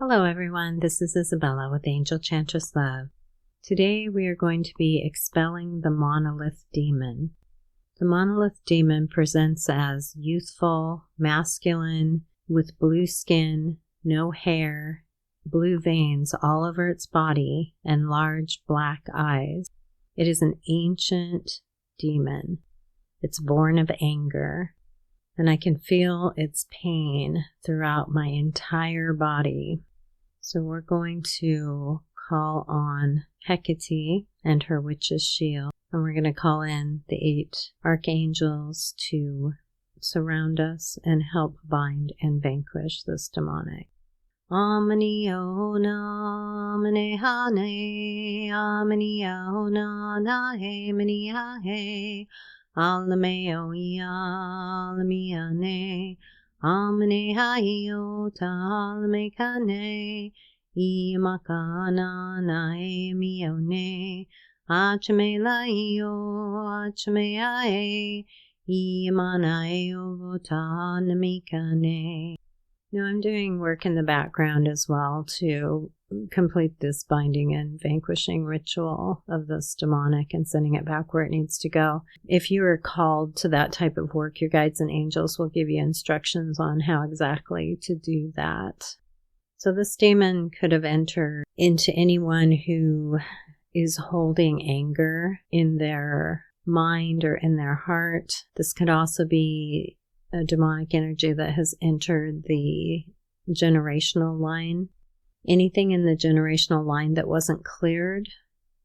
Hello everyone, this is Isabella with Angel Chantress Love. Today we are going to be expelling the Monolith demon. The Monolith demon presents as youthful, masculine, with blue skin, no hair, blue veins all over its body, and large black eyes. It is an ancient demon. It's born of anger, and I can feel its pain throughout my entire body. So we're going to call on Hecate and her witch's shield, and we're going to call in the 8 archangels to surround us and help bind and vanquish this demonic. Amani ona mane hane, amani ona nahe mani hahe, alame oya alami ane. Amane hayo talame kane, imakana nae mione, achame laio, achame ae, imanae votanamikane. Now I'm doing work in the background as well to complete this binding and vanquishing ritual of this demonic and sending it back where it needs to go. If you are called to that type of work, your guides and angels will give you instructions on how exactly to do that. So this demon could have entered into anyone who is holding anger in their mind or in their heart. This could also be a demonic energy that has entered the generational line. Anything in the generational line that wasn't cleared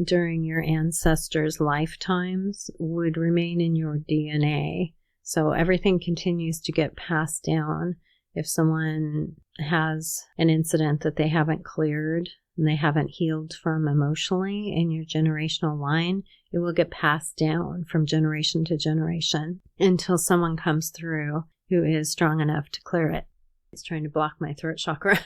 during your ancestors' lifetimes would remain in your DNA. So everything continues to get passed down. If someone has an incident that they haven't cleared and they haven't healed from emotionally in your generational line, it will get passed down from generation to generation until someone comes through who is strong enough to clear it. It's trying to block my throat chakra.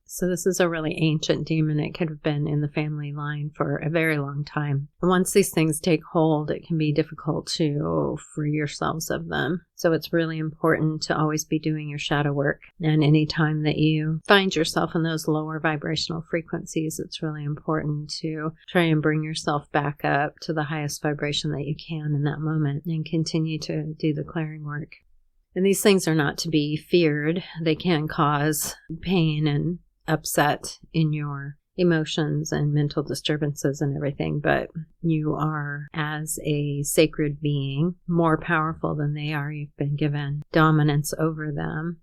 So this is a really ancient demon. It could have been in the family line for a very long time. Once these things take hold, it can be difficult to free yourselves of them. So it's really important to always be doing your shadow work. And anytime that you find yourself in those lower vibrational frequencies, it's really important to try and bring yourself back up to the highest vibration that you can in that moment and continue to do the clearing work. And these things are not to be feared. They can cause pain and upset in your emotions and mental disturbances and everything, but you are, as a sacred being, more powerful than they are. You've been given dominance over them,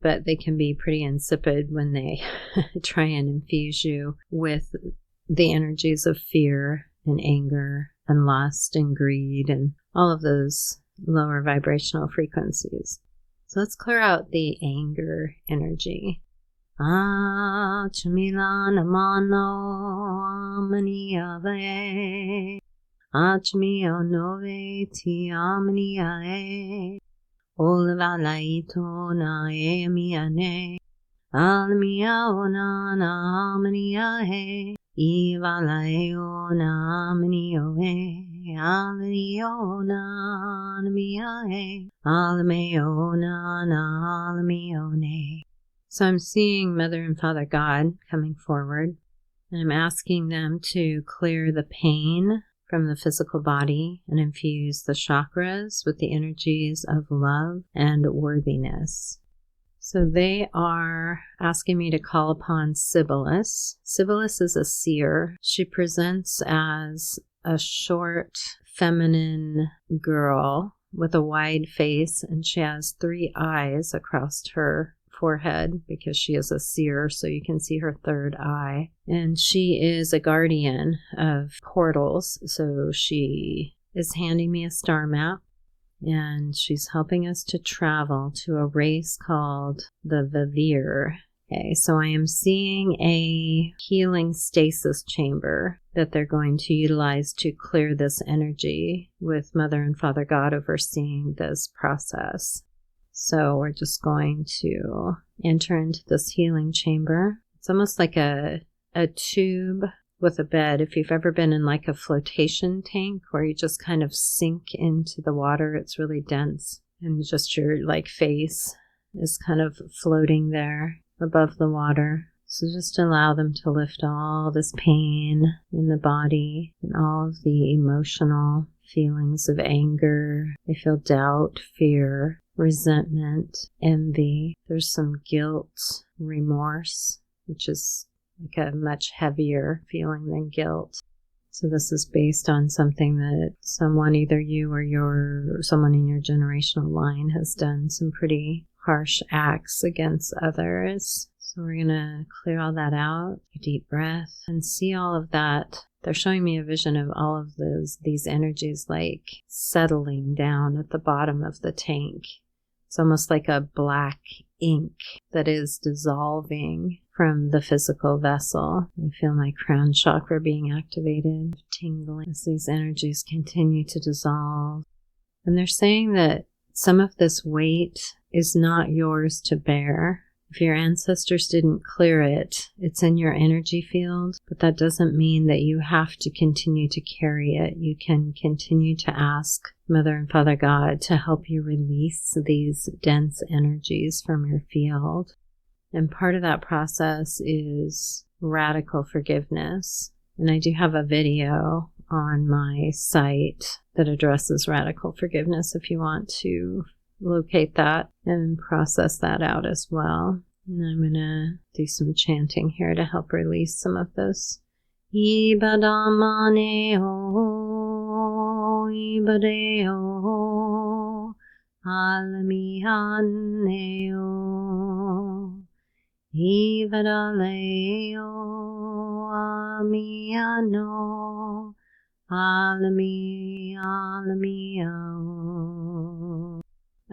but they can be pretty insipid when they try and infuse you with the energies of fear and anger and lust and greed and all of those lower vibrational frequencies. So let's clear out the anger energy. Achmilana mano amani ave, achmio nove ti amani ae, olva laito na e miane, almia ona na amani ae, iva laeo na amani oe, alio na miae, almeo na almione. So I'm seeing Mother and Father God coming forward, and I'm asking them to clear the pain from the physical body and infuse the chakras with the energies of love and worthiness. So they are asking me to call upon Sibyllis. Sibyllis is a seer. She presents as a short, feminine girl with a wide face, and she has 3 eyes across her forehead because she is a seer, so you can see her 3rd eye. And she is a guardian of portals, so she is handing me a star map, and she's helping us to travel to a race called the Vivir. Okay, so I am seeing a healing stasis chamber that they're going to utilize to clear this energy, with Mother and Father God overseeing this process. So we're just going to enter into this healing chamber. It's almost like a tube with a bed. If you've ever been in like a flotation tank where you just kind of sink into the water, it's really dense, and just your like face is kind of floating there. above the water. So just allow them to lift all this pain in the body and all of the emotional feelings of anger. They feel doubt, fear, resentment, envy. There's some guilt, remorse, which is like a much heavier feeling than guilt. So this is based on something that someone, either you or someone in your generational line, has done some pretty harsh acts against others. So we're going to clear all that out, a deep breath, and see all of that. They're showing me a vision of all of these energies like settling down at the bottom of the tank. It's almost like a black ink that is dissolving from the physical vessel. I feel my crown chakra being activated, tingling as these energies continue to dissolve. And they're saying that some of this weight is not yours to bear. If your ancestors didn't clear it, it's in your energy field, but that doesn't mean that you have to continue to carry it. You can continue to ask Mother and Father God to help you release these dense energies from your field. And part of that process is radical forgiveness. And I do have a video on my site that addresses radical forgiveness if you want to locate that and process that out as well. And I'm going to do some chanting here to help release some of this. Ibadamaneo, ibadeo, alamihaneo, ibadaleo, amiano, alamiao.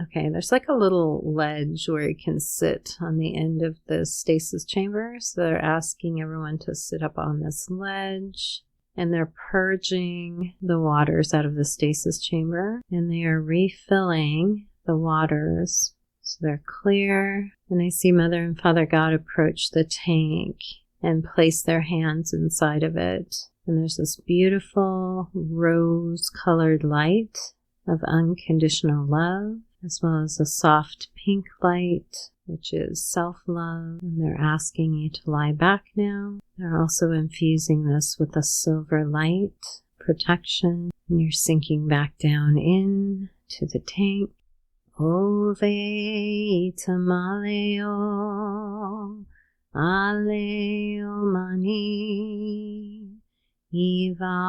Okay, there's like a little ledge where you can sit on the end of the stasis chamber. So they're asking everyone to sit up on this ledge. And they're purging the waters out of the stasis chamber. And they are refilling the waters so they're clear. And I see Mother and Father God approach the tank and place their hands inside of it. And there's this beautiful rose-colored light of unconditional love, as well as a soft pink light, which is self-love. And they're asking you to lie back now. They're also infusing this with a silver light, protection. And you're sinking back down in to the tank. Ove tamaleo, aleo mani, ivaleko.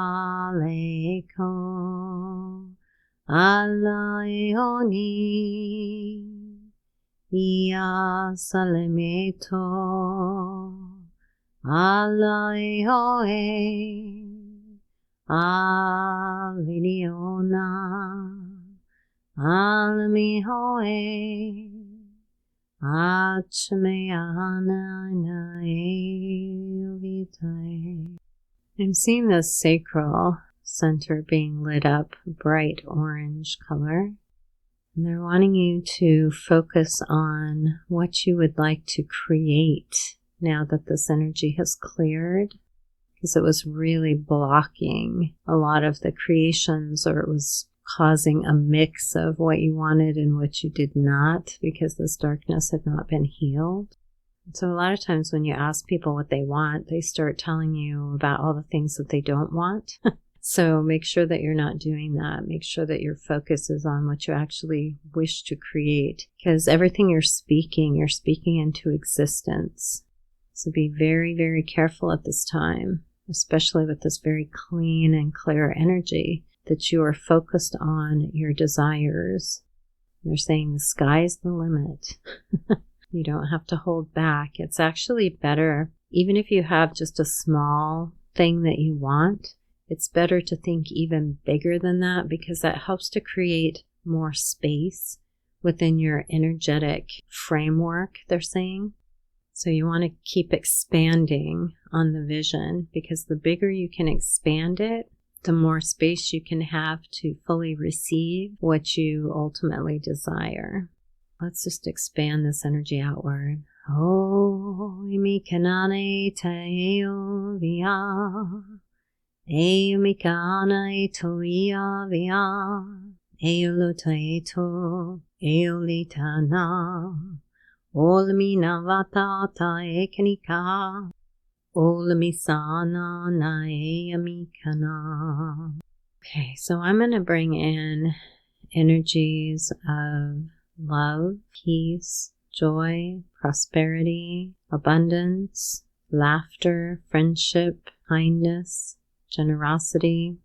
Alaeoni, ia salemeto, alaeoe, aliniona, alamihoe, achmeana eovitae. I'm seeing the sacral center being lit up bright orange color. And they're wanting you to focus on what you would like to create now that this energy has cleared, because it was really blocking a lot of the creations, or it was causing a mix of what you wanted and what you did not, because this darkness had not been healed. So a lot of times when you ask people what they want, they start telling you about all the things that they don't want. So make sure that you're not doing that. Make sure that your focus is on what you actually wish to create, because everything you're speaking into existence. So be very, very careful at this time, especially with this very clean and clear energy, that you are focused on your desires. They're saying the sky's the limit. You don't have to hold back. It's actually better, even if you have just a small thing that you want, it's better to think even bigger than that, because that helps to create more space within your energetic framework, they're saying. So you want to keep expanding on the vision, because the bigger you can expand it, the more space you can have to fully receive what you ultimately desire. Let's just expand this energy outward. Oh, imikanane taeo via. Eumikana etoia via. Euluta eto. Eulitana. Olamina vatata ekanika. Olamisana naeamikana. Okay, so I'm going to bring in energies of love, peace, joy, prosperity, abundance, laughter, friendship, kindness, generosity.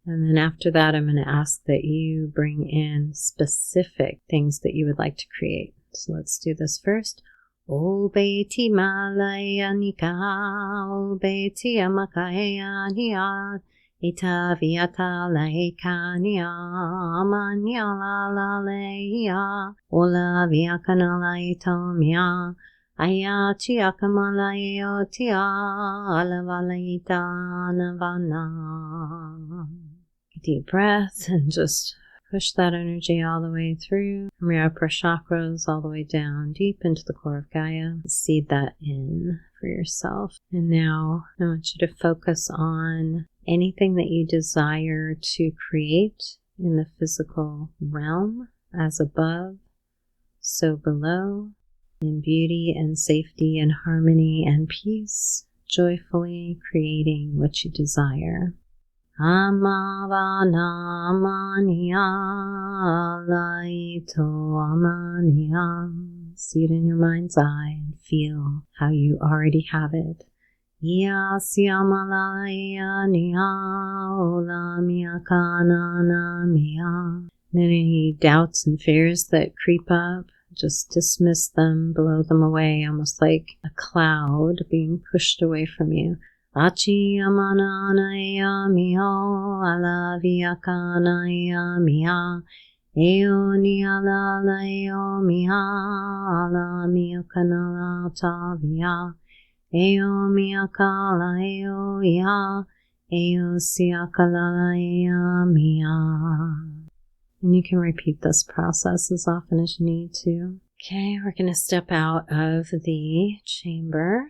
And then after that, I'm going to ask that you bring in specific things that you would like to create. So let's do this first. O Beti Malayanika, O Beti Amakayania, Ita Viata Laikania, Amania Laleia, Ola Viakanala Itomia, Ayati Akamalaiotia, Alavalaita Navana. Deep breath and just push that energy all the way through from your upper chakras all the way down deep into the core of Gaia. Seed that in for yourself. And now I want you to focus on anything that you desire to create in the physical realm, as above, so below, in beauty and safety and harmony and peace, joyfully creating what you desire. Amavana amaniya laito amaniya. See it in your mind's eye and feel how you already have it. Yasyamalaya niya olamia kanana miya. Any doubts and fears that creep up, just dismiss them, blow them away, almost like a cloud being pushed away from you. Achi amananaya miho alaviakanaya miha eoni alaleo miha alamiakanala tavia eo miakala eo ya eo siakalalaya miha. And you can repeat this process as often as you need to. Okay, we're going to step out of the chamber.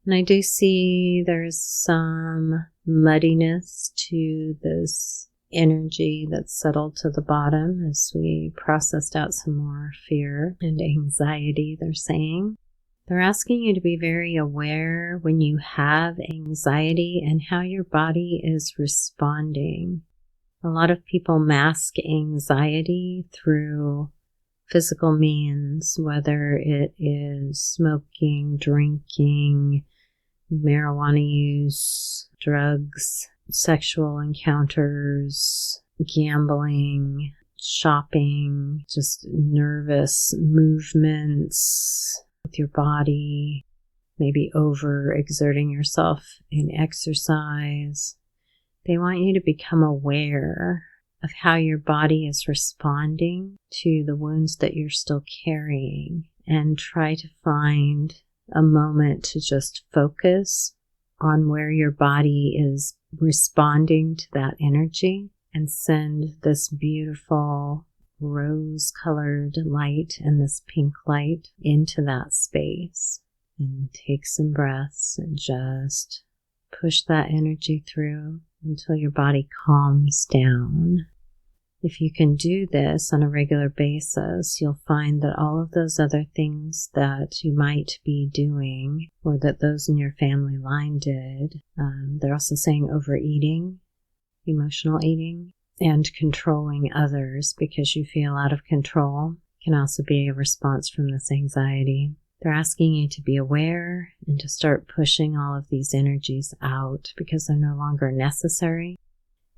And I do see there's some muddiness to this energy that's settled to the bottom as we processed out some more fear and anxiety, they're saying. They're asking you to be very aware when you have anxiety and how your body is responding. A lot of people mask anxiety through physical means, whether it is smoking, drinking, marijuana use, drugs, sexual encounters, gambling, shopping, just nervous movements with your body, maybe overexerting yourself in exercise. They want you to become aware of how your body is responding to the wounds that you're still carrying, and try to find a moment to just focus on where your body is responding to that energy, and send this beautiful rose-colored light and this pink light into that space. And take some breaths and just push that energy through until your body calms down. If you can do this on a regular basis, you'll find that all of those other things that you might be doing, or that those in your family line did, they're also saying overeating, emotional eating, and controlling others because you feel out of control, can also be a response from this anxiety. They're asking you to be aware and to start pushing all of these energies out because they're no longer necessary.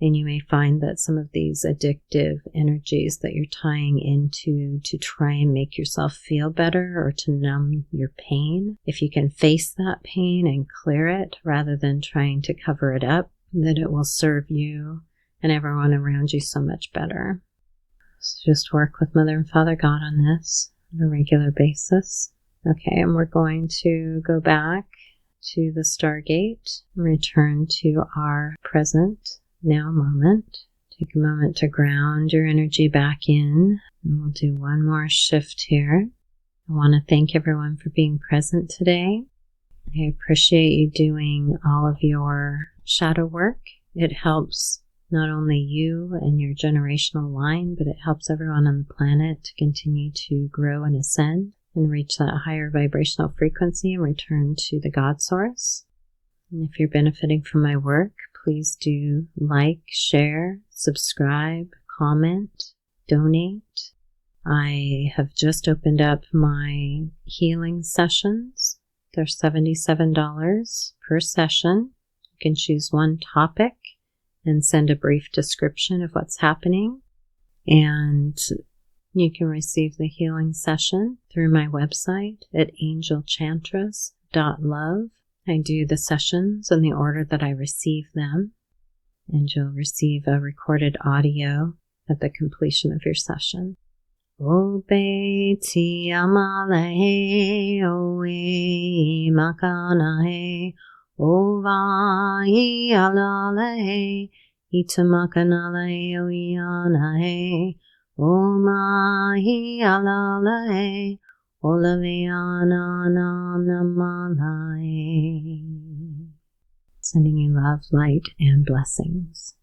And you may find that some of these addictive energies that you're tying into to try and make yourself feel better or to numb your pain, if you can face that pain and clear it rather than trying to cover it up, that it will serve you and everyone around you so much better. So just work with Mother and Father God on this on a regular basis. Okay, and we're going to go back to the Stargate and return to our present now moment. Take a moment to ground your energy back in, and we'll do one more shift here. I want to thank everyone for being present today. I appreciate you doing all of your shadow work. It helps not only you and your generational line, but it helps everyone on the planet to continue to grow and ascend. and reach that higher vibrational frequency and return to the God Source. And if you're benefiting from my work, please do like, share, subscribe, comment, donate. I have just opened up my healing sessions. They're $77 per session. You can choose one topic and send a brief description of what's happening. And you can receive the healing session through my website at angelchantress.love. I do the sessions in the order that I receive them, and you'll receive a recorded audio at the completion of your session. O Beti Amalahe, O E Makanahe, O Vai Alalahe, Itamakanalahe, O Ianahe, O Mahi Alalahe, Olaviananamalahe. Sending you love, light, and blessings.